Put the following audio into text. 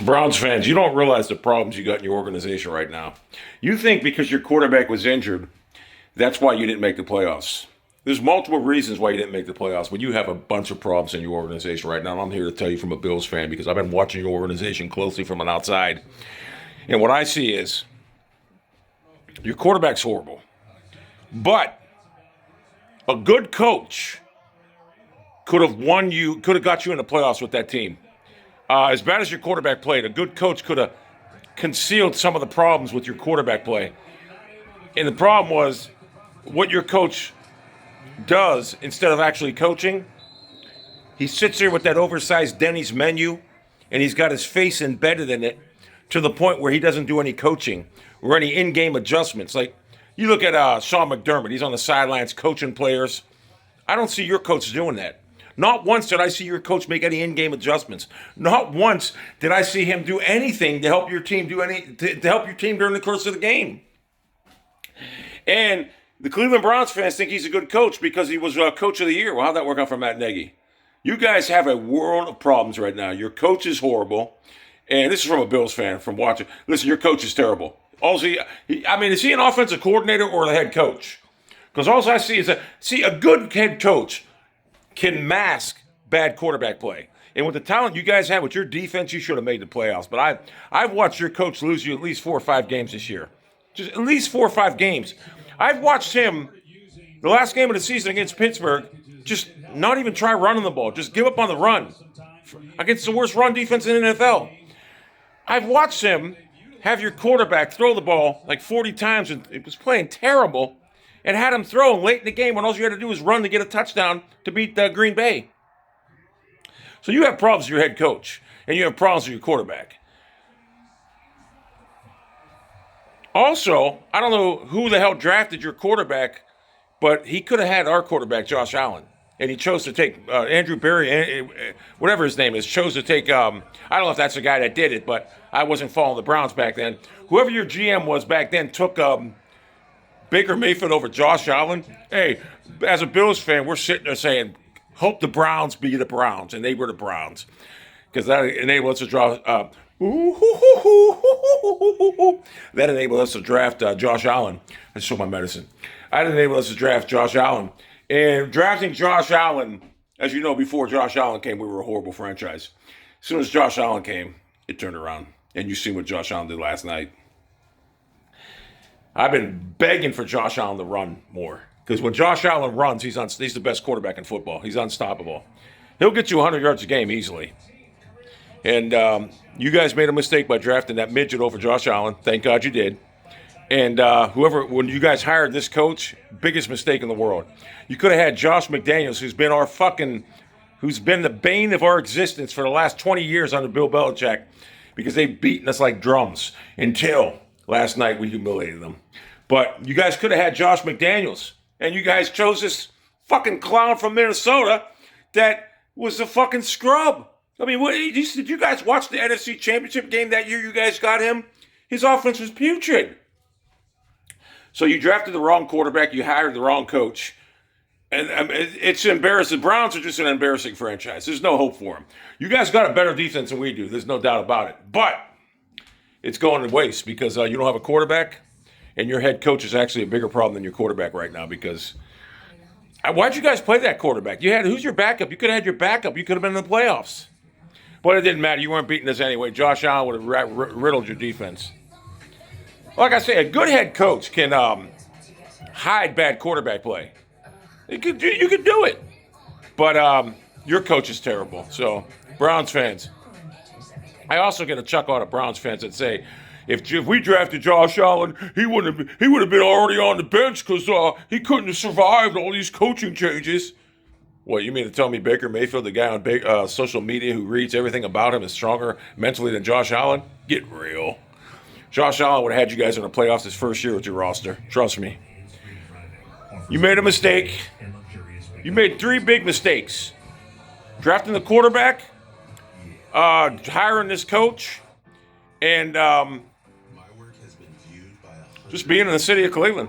Browns fans, you don't realize the problems you got in your organization right now. You think because your quarterback was injured, that's why you didn't make the playoffs. There's multiple reasons why you didn't make the playoffs, but you have a bunch of problems in your organization right now. And I'm here to tell you from a Bills fan because I've been watching your organization closely from an outside. And what I see is your quarterback's horrible. But a good coach could have got you in the playoffs with that team. As bad as your quarterback played, a good coach could have concealed some of the problems with your quarterback play. And the problem was what your coach does instead of actually coaching. He sits there with that oversized Denny's menu, and he's got his face embedded in it to the point where he doesn't do any coaching or any in-game adjustments. Like, you look at Sean McDermott, he's on the sidelines coaching players. I don't see your coach doing that. Not once did I see your coach make any in-game adjustments. Not once did I see him do anything to help your team to help your team during the course of the game. And the Cleveland Browns fans think he's a good coach because he was coach of the year. Well, how'd that work out for Matt Nagy? You guys have a world of problems right now. Your coach is horrible. And this is from a Bills fan from watching. Listen, your coach is terrible. Is he an offensive coordinator or the head coach? Because all I see is a good head coach can mask bad quarterback play. And with the talent you guys have with your defense, you should have made the playoffs. But I've watched your coach lose you at least 4 or 5 games this year. Just at least 4 or 5 games. I've watched him, the last game of the season against Pittsburgh, just not even try running the ball. Just give up on the run against the worst run defense in the NFL. I've watched him have your quarterback throw the ball like 40 times, and it was playing terrible, and had him throw late in the game when all you had to do was run to get a touchdown to beat Green Bay. So you have problems with your head coach, and you have problems with your quarterback. Also, I don't know who the hell drafted your quarterback, but he could have had our quarterback, Josh Allen. And he chose to take Andrew Berry, whatever his name is, chose to take, I don't know if that's the guy that did it, but I wasn't following the Browns back then. Whoever your GM was back then took Baker Mayfield over Josh Allen. Hey, as a Bills fan, we're sitting there saying, hope the Browns be the Browns, and they were the Browns. Because that enabled us to draw, that enabled us to draft Josh Allen. I just show my medicine. That enabled us to draft Josh Allen. And drafting Josh Allen, as you know, before Josh Allen came, we were a horrible franchise. As soon as Josh Allen came, it turned around. And you see what Josh Allen did last night. I've been begging for Josh Allen to run more. Because when Josh Allen runs, he's the best quarterback in football. He's unstoppable. He'll get you 100 yards a game easily. And you guys made a mistake by drafting that midget over Josh Allen. Thank God you did. And when you guys hired this coach, biggest mistake in the world. You could have had Josh McDaniels, who's been the bane of our existence for the last 20 years under Bill Belichick, because they've beaten us like drums until last night we humiliated them. But you guys could have had Josh McDaniels, and you guys chose this fucking clown from Minnesota that was a fucking scrub. I mean, did you guys watch the NFC Championship game that year you guys got him? His offense was putrid. So you drafted the wrong quarterback, you hired the wrong coach, and it's embarrassing. The Browns are just an embarrassing franchise. There's no hope for them. You guys got a better defense than we do. There's no doubt about it. But it's going to waste because you don't have a quarterback, and your head coach is actually a bigger problem than your quarterback right now because why'd you guys play that quarterback? Who's your backup? You could have had your backup. You could have been in the playoffs. But it didn't matter. You weren't beating us anyway. Josh Allen would have riddled your defense. Like I say, a good head coach can hide bad quarterback play. You could do it. But your coach is terrible. So, Browns fans. I also get a chuckle out of Browns fans that say, if we drafted Josh Allen, he would have been already on the bench because he couldn't have survived all these coaching changes. What, you mean to tell me Baker Mayfield, the guy on social media who reads everything about him, is stronger mentally than Josh Allen? Get real. Josh Allen would have had you guys in the playoffs his first year with your roster. Trust me. You made a mistake. You made 3 big mistakes. Drafting the quarterback, hiring this coach, and just being in the city of Cleveland.